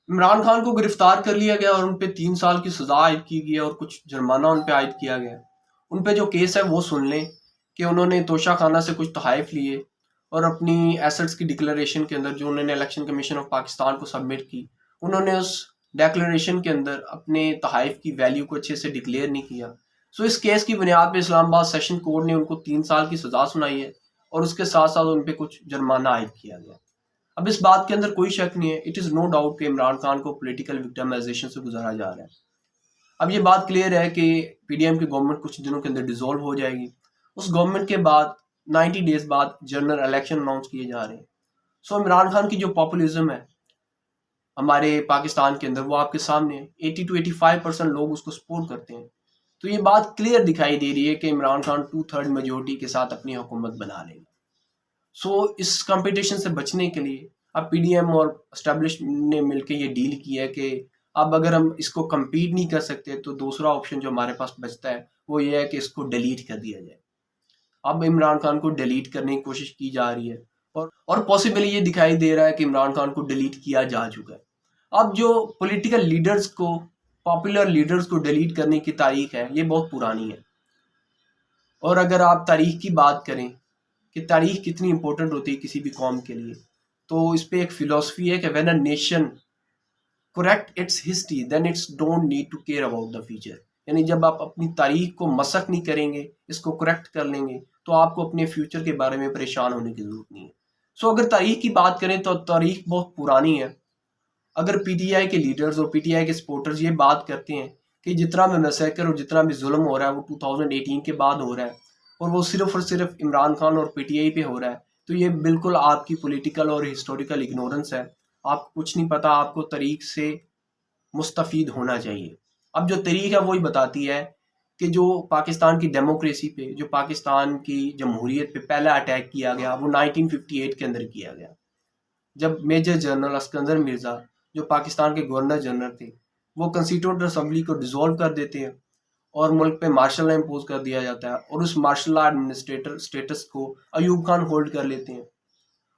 इमरान खान को गिरफ्तार कर लिया गया और उन पे 3 साल की सजा आयद की गई है और कुछ जुर्माना उन पे आयद किया गया। उन पे जो केस है वो सुन लें कि उन्होंने तोशा खाना से कुछ तोहफ़ लिए और अपनी एसेट्स की डिक्लेरेशन के अंदर जो उन्होंने इलेक्शन कमीशन ऑफ पाकिस्तान को सबमिट की, उन्होंने उस डिक्लेरेशन के अंदर अपने तोहफ़ की वैल्यू को अच्छे से डिक्लेयर नहीं किया। सो इस केस की बुनियाद पे इस्लामाबाद सेशन कोर्ट ने उनको 3 साल की सजा सुनाई है और उसके साथ साथ उन पे कुछ जुर्माना आयद किया गया। अब इस बात के अंदर कोई शक नहीं है, इट इज़ नो डाउट कि इमरान खान को पॉलिटिकल विक्टिमाइजेशन से गुजारा जा रहा है। अब ये बात क्लियर है कि पीडीएम की गवर्नमेंट कुछ दिनों के अंदर डिसॉल्व हो जाएगी। उस गवर्नमेंट के बाद 90 डेज बाद जनरल इलेक्शन अनाउंस किए जा रहे हैं। सो इमरान खान की जो पॉपुलिज्म है हमारे पाकिस्तान के अंदर वो आपके सामने है। 80 to 85% लोग उसको सपोर्ट करते हैं। तो ये बात क्लियर दिखाई दे रही है कि इमरान खान 2/3 मेजोरिटी के साथ अपनी हुकूमत बना लेगा। सो इस कंपटीशन से बचने के लिए अब पीडीएम और एस्टेब्लिश ने मिलकर ये डील किया है कि अब अगर हम इसको compete नहीं कर सकते तो दूसरा ऑप्शन जो हमारे पास बचता है वो ये है कि इसको डिलीट कर दिया जाए। अब इमरान खान को डिलीट करने की कोशिश की जा रही है और पॉसिबली ये दिखाई दे रहा है कि इमरान खान को डिलीट किया जा चुका है। अब जो पॉलिटिकल लीडर्स को, पॉपुलर लीडर्स को डिलीट करने की तारीख है ये बहुत पुरानी है। और अगर आप तारीख की बात करें कि तारीख कितनी इंपॉर्टेंट होती है किसी भी कौम के लिए, तो इस पे एक फिलॉसफी है कि when a nation correct its history then its don't need to care about the future. यानी जब आप अपनी तारीख को मसख नहीं करेंगे, इसको करेक्ट कर लेंगे, तो आपको अपने फ्यूचर के बारे में परेशान होने की जरूरत नहीं है। सो अगर तारीख की बात करें तो तारीख बहुत पुरानी है। अगर पीटीआई के लीडर्स और पीटीआई के सपोर्टर्स ये बात करते हैं कि जितना भी मैसेकर और जितना भी जुल्म हो रहा है वो 2018 के बाद हो रहा है और वो सिर्फ और सिर्फ इमरान खान और पीटीआई पे हो रहा है, तो ये बिल्कुल आपकी पॉलिटिकल और हिस्टोरिकल इग्नोरेंस है। आपको कुछ नहीं पता, आपको तारीख से मुस्तफ़ीद होना चाहिए। अब जो तारीख है वही बताती है कि जो पाकिस्तान की डेमोक्रेसी पे, जो पाकिस्तान की जमहूरियत पे पहला अटैक किया गया वो 1958 के अंदर किया गया, जब मेजर जनरल अस्कंदर मिर्ज़ा जो पाकिस्तान के गवर्नर जनरल थे वो कंस्टिट्यूंट असम्बली को डिसॉल्व कर देते हैं और मुल्क पे मार्शल लॉ इम्पोज कर दिया जाता है और उस मार्शल लॉ एडमिनिस्ट्रेटर स्टेटस को अयूब खान होल्ड कर लेते हैं।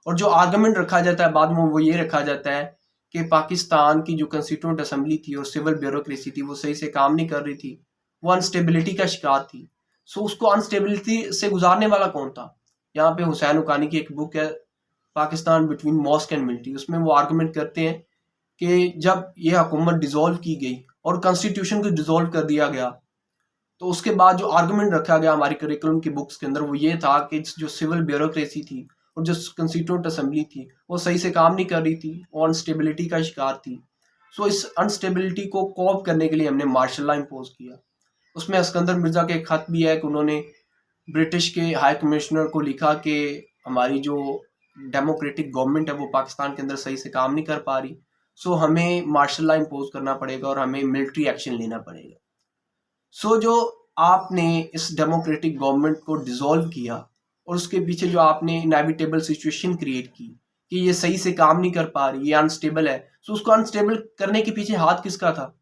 और जो आर्गुमेंट रखा जाता है बाद में वो ये रखा जाता है कि पाकिस्तान की जो कंस्टिट्यूंट असम्बली थी और सिविल ब्यूरोक्रेसी थी वो सही से काम नहीं कर रही थी, वो अनस्टेबिलिटी का शिकार थी। सो उसको अनस्टेबिलिटी से गुजारने वाला कौन था? यहाँ पे हुसैन हुकानी की एक बुक है, Pakistan between mosque and military, उसमें वो आर्गुमेंट करते हैं कि जब ये हुकूमत डिसॉल्व की गई और कॉन्स्टिट्यूशन को डिसॉल्व कर दिया गया तो उसके बाद जो आर्गुमेंट रखा गया हमारी करिकुलम की बुक्स के अंदर वो ये था कि जो सिविल ब्यूरोक्रेसी थी और जो कंस्टिट्यूंट असम्बली थी वो सही से काम नहीं कर रही थी, वो अनस्टेबिलिटी का शिकार थी। सो इस अनस्टेबिलिटी को कॉप करने के लिए हमने मार्शल लॉ इम्पोज किया। उसमें अस्कंदर मिर्जा के एक खत भी है कि उन्होंने ब्रिटिश के हाई कमिश्नर को लिखा कि हमारी जो डेमोक्रेटिक गवर्नमेंट है वो पाकिस्तान के अंदर सही से काम नहीं कर पा रही, सो हमें मार्शल लॉ इम्पोज करना पड़ेगा और हमें मिलिट्री एक्शन लेना पड़ेगा। सो जो आपने इस डेमोक्रेटिक गवर्नमेंट को डिसॉल्व किया और उसके पीछे जो आपने इनएविटेबल सिचुएशन क्रिएट की कि ये सही से काम नहीं कर पा रही, ये अनस्टेबल है, सो उसको अनस्टेबल करने के पीछे हाथ किसका था?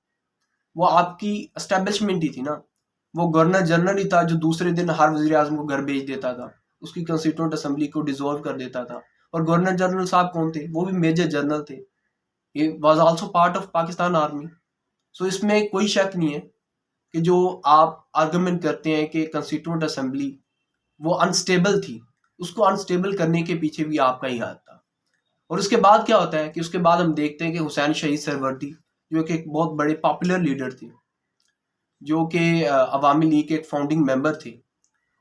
वो आपकी एस्टेब्लिशमेंट ही थी ना। वो गवर्नर जनरल ही था जो दूसरे दिन हर वजीर आजम को घर भेज देता था, उसकी कंस्टिट्यूंट असम्बली को डिसॉल्व कर देता था। और गवर्नर जनरल साहब कौन थे? वो भी मेजर जनरल थे। ये was also part of Pakistan army. So इसमें कोई शक नहीं है कि जो आप आर्गुमेंट करते हैं कि कंस्टिट्यूंट असम्बली वो अनस्टेबल थी, उसको अनस्टेबल करने के पीछे भी आपका ही हाथ था। और उसके बाद क्या होता है कि उसके बाद हम देखते हैं कि हुसैन शहीद सरवर्दी जो कि एक बहुत बड़े पॉपुलर लीडर थे, जो कि अवामी लीग के एक फाउंडिंग मेंबर थे,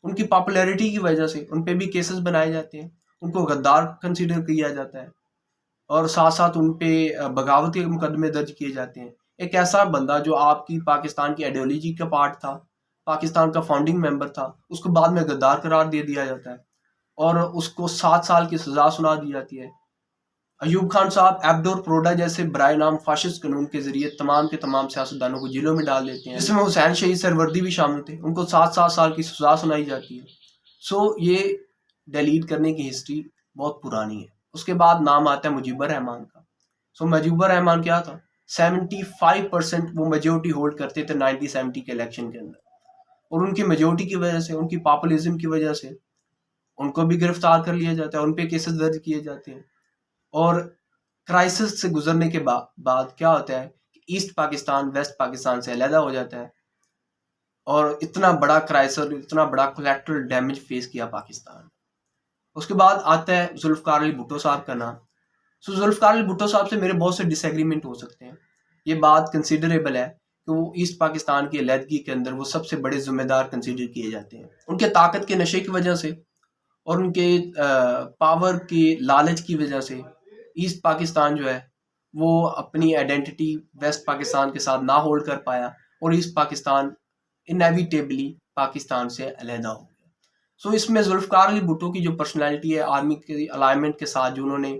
उनकी पॉपुलैरिटी की वजह से उन पे भी केसेस बनाए जाते हैं, उनको गद्दार कंसीडर किया जाता है और साथ साथ उन पे बगावत के मुकदमे दर्ज किए जाते हैं। एक ऐसा बंदा जो आपकी पाकिस्तान की आइडियोलॉजी का पार्ट था, पाकिस्तान का फाउंडिंग मेंबर था, उसको बाद में गद्दार करार दे दिया जाता है और उसको 7 साल की सजा सुना दी जाती है। अयूब खान साहब एब्डोर प्रोडा जैसे बराए नाम फाशिस्ट कानून के जरिए तमाम के तमाम सियासतदानों को जेलों में डाल देते हैं, जिसमें हुसैन शहीद सरवर्दी भी शामिल थे, उनको 7-7 साल की सजा सुनाई जाती है। सो ये डिलीट करने की हिस्ट्री बहुत पुरानी है। उसके बाद नाम आता है मुजीबर रहमान का। सो मुजीबर रहमान क्या था? 75% वो मेजोरिटी होल्ड करते थे 1970 के इलेक्शन के अंदर और उनकी मेजोरिटी की वजह से, उनकी पॉपुलिज्म की वजह से उनको भी गिरफ्तार कर लिया जाता है, उन पे केसेस दर्ज किए जाते हैं और क्राइसिस से गुजरने के बाद क्या होता है कि ईस्ट पाकिस्तान वेस्ट पाकिस्तान से अलहदा हो जाता है और इतना बड़ा क्राइसिस, इतना बड़ा कोलैटरल डैमेज फेस किया पाकिस्तान। उसके बाद आता है जुल्फ़िकार अली भुट्टो साहब का नाम। सो जुल्फ़िकार अली भुट्टो साहब से मेरे बहुत से डिसएग्रीमेंट हो सकते हैं। ये बात कंसिडरेबल है कि वो ईस्ट पाकिस्तान की अलहदगी के अंदर वो सबसे बड़े जिम्मेदार कंसिडर किए जाते हैं, उनके ताकत के नशे की वजह से और उनके पावर के लालच की वजह से। ईस्ट पाकिस्तान जो है वो अपनी आइडेंटिटी वेस्ट पाकिस्तान के साथ ना होल्ड कर पाया और ईस्ट पाकिस्तान इनएविटेबली पाकिस्तान से अलहदा हो गया। सो इसमें जुल्फ़िकार अली भुट्टो की जो पर्सनैलिटी है, आर्मी के अलाइनमेंट के साथ जो उन्होंने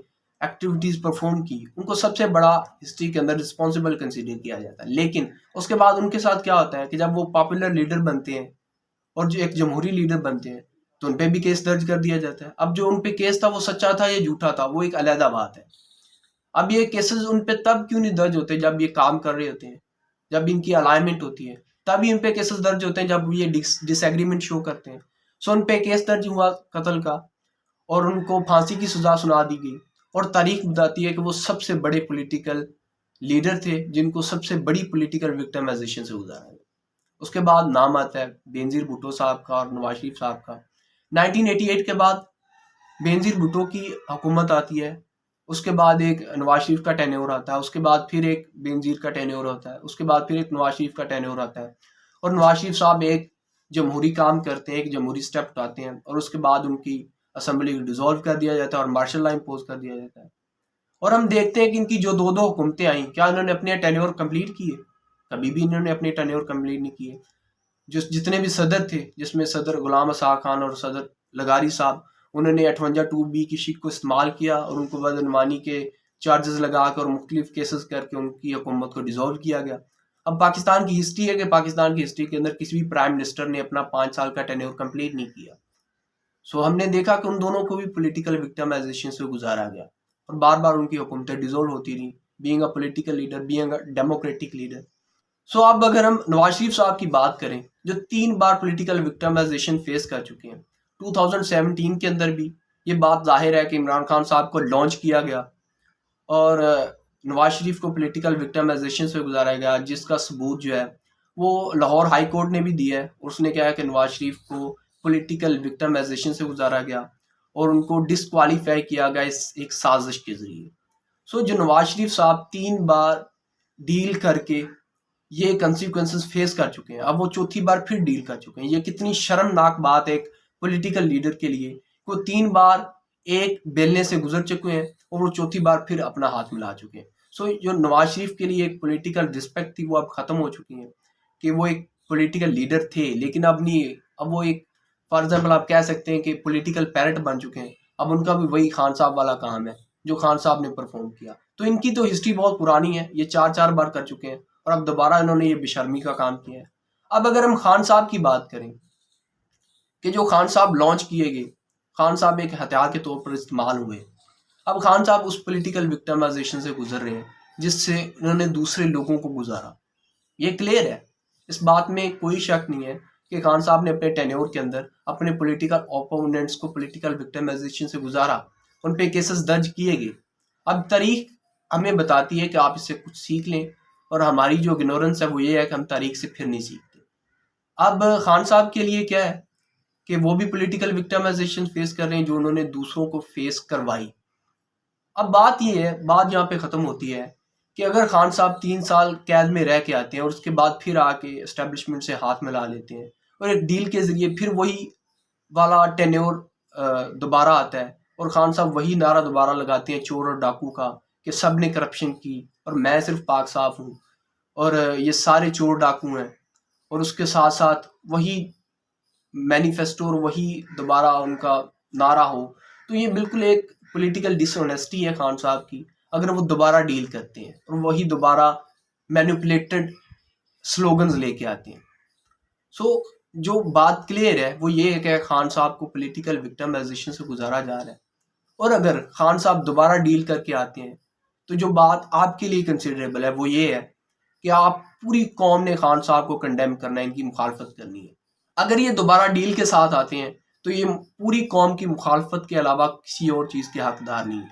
एक्टिविटीज़ परफॉर्म की, उनको सबसे बड़ा हिस्ट्री के अंदर रिस्पॉन्सिबल कंसिडर किया जाता है। लेकिन उसके बाद उनके साथ क्या होता है कि जब वो पॉपुलर लीडर बनते हैं और जो एक जमहूरी लीडर बनते हैं तो उन पे भी केस दर्ज कर दिया जाता है। अब जो उन पे केस था वो सच्चा था या झूठा था, वो एक अलग बात है। अब ये केसेस उन पे तब क्यों नहीं दर्ज होते जब ये काम कर रहे होते हैं, जब इनकी अलाइनमेंट होती है, तभी इन पे केसेस दर्ज होते हैं जब ये डिसएग्रीमेंट शो करते हैं। सो उन पे केस दर्ज हुआ कत्ल का और उनको फांसी की सजा सुना दी गई और तारीख बताती है कि वो सबसे बड़े पॉलिटिकल लीडर थे जिनको सबसे बड़ी पॉलिटिकल विक्टिमाइजेशन से गुजारा है। उसके बाद नाम आता है बेनज़ीर भुट्टो साहब का और नवाज शरीफ साहब का। 1988 के बाद बेनज़ीर भुट्टो की हुकूमत आती है, उसके बाद एक नवाज शरीफ का टेन्योर आता है, उसके बाद फिर एक बेनज़ीर का टेन्योर होता है, उसके बाद फिर एक नवाज शरीफ का टेन्योर आता है और नवाज शरीफ साहब एक जमहूरी काम करते हैं, एक जमहूरी स्टेप उठाते हैं और उसके बाद उनकी असम्बली को डिसॉल्व कर दिया जाता है और मार्शल लॉ इम्पोज कर दिया जाता है। और हम देखते हैं कि इनकी जो दो हुकूमतें आई, क्या इन्होंने अपने टेन्योर कंप्लीट किए? कभी भी इन्होंने अपने टेन्योर कंप्लीट नहीं किए। जितने भी सदर थे, जिसमें सदर गुलाम असाद खान और सदर लगारी साहब, उन्होंने 58(2)B की शीट को इस्तेमाल किया और उनको बदनमानी के चार्जेस लगाकर और मुख्तलिफ केसेस करके उनकी हुकूमत को डिसॉल्व किया गया। अब पाकिस्तान की हिस्ट्री है कि पाकिस्तान की हिस्ट्री के अंदर किसी भी प्राइम मिनिस्टर ने अपना 5 साल का टेन्योर कंप्लीट नहीं किया। सो हमने देखा कि उन दोनों को भी पॉलिटिकल विक्टिमाइजेशन से गुजारा गया और बार बार उनकी हुकूमतें डिसॉल्व होती रही, being a political leader, being a democratic leader. So अब अगर हम नवाज शरीफ साहब की बात करें जो 3 बार पॉलिटिकल विक्टिमाइजेशन फेस कर चुके हैं, 2017 के अंदर भी ये बात जाहिर है कि इमरान खान साहब को लॉन्च किया गया और नवाज शरीफ को पॉलिटिकल विक्टिमाइजेशन से गुजारा गया, जिसका सबूत जो है वो लाहौर हाई कोर्ट ने भी दिया है। उसने कहा है कि नवाज शरीफ को पॉलिटिकल विक्टिमाइजेशन से गुजारा गया और उनको डिसक्वालीफाई किया गया इस एक साजिश के जरिए। सो जो नवाज शरीफ साहब 3 बार डील करके ये कंसिक्वेंसेस फेस कर चुके हैं, अब वो चौथी बार फिर डील कर चुके हैं। ये कितनी शर्मनाक बात है एक पॉलिटिकल लीडर के लिए, वो 3 बार एक बेलने से गुजर चुके हैं और वो चौथी बार फिर अपना हाथ मिला चुके हैं। सो जो नवाज शरीफ के लिए एक पॉलिटिकल रिस्पेक्ट थी वो अब खत्म हो चुकी है कि वो एक पॉलिटिकल लीडर थे, लेकिन अब नहीं। अब वो एक फॉर एग्जाम्पल आप कह सकते हैं कि पॉलिटिकल पैरट बन चुके हैं। अब उनका भी वही खान साहब वाला काम है जो खान साहब ने परफॉर्म किया। तो इनकी तो हिस्ट्री बहुत पुरानी है, ये 4 बार कर चुके हैं और अब दोबारा इन्होंने ये बेशर्मी का काम किया है। अब अगर हम खान साहब की बात करें कि जो खान साहब लॉन्च किए गए, खान साहब एक हथियार के तौर पर इस्तेमाल हुए। अब खान साहब उस पॉलिटिकल विक्टिमाइजेशन से गुजर रहे हैं जिससे उन्होंने दूसरे लोगों को गुजारा। ये क्लियर है, इस बात में कोई शक नहीं है कि खान साहब ने अपने टेन्योर के अंदर अपने पॉलिटिकल ओपोनेंट्स को पॉलिटिकल विक्टिमाइजेशन से गुजारा, उन पे केसेस दर्ज किए गए। अब तारीख हमें बताती है कि आप इससे कुछ सीख लें और हमारी जो इग्नोरेंस है वो ये है कि हम तारीख से फिर नहीं सीखते। अब खान साहब के लिए क्या है कि वो भी पॉलिटिकल विक्टिमाइजेशन फेस कर रहे हैं जो उन्होंने दूसरों को फेस करवाई। अब बात ये है, बात यहाँ पे ख़त्म होती है कि अगर खान साहब 3 साल कैद में रह के आते हैं और उसके बाद फिर आके एस्टेब्लिशमेंट से हाथ मिला लेते हैं और एक डील के ज़रिए फिर वही वाला टेन्योर दोबारा आता है और खान साहब वही नारा दोबारा लगाते हैं चोर और डाकू का कि सब ने करप्शन की और मैं सिर्फ पाक साफ हूँ और ये सारे चोर डाकू हैं, और उसके साथ साथ वही मैनिफेस्टो और वही दोबारा उनका नारा हो, तो ये बिल्कुल एक पॉलिटिकल डिसऑनेस्टी है खान साहब की अगर वो दोबारा डील करते हैं और वही दोबारा मैनिपुलेटेड स्लोगन्स लेके आते हैं। सो जो बात क्लियर है वो ये है कि खान साहब को पॉलिटिकल विक्टिमाइजेशन से गुजारा जा रहा है और अगर खान साहब दोबारा डील करके आते हैं तो जो बात आपके लिए कंसिडरेबल है वो ये है कि आप पूरी कौम ने खान साहब को कंडेम करना है, इनकी मुखालफत करनी है। अगर ये दोबारा डील के साथ आते हैं तो ये पूरी कौम की मुखालफत के अलावा किसी और चीज़ के हकदार नहीं है।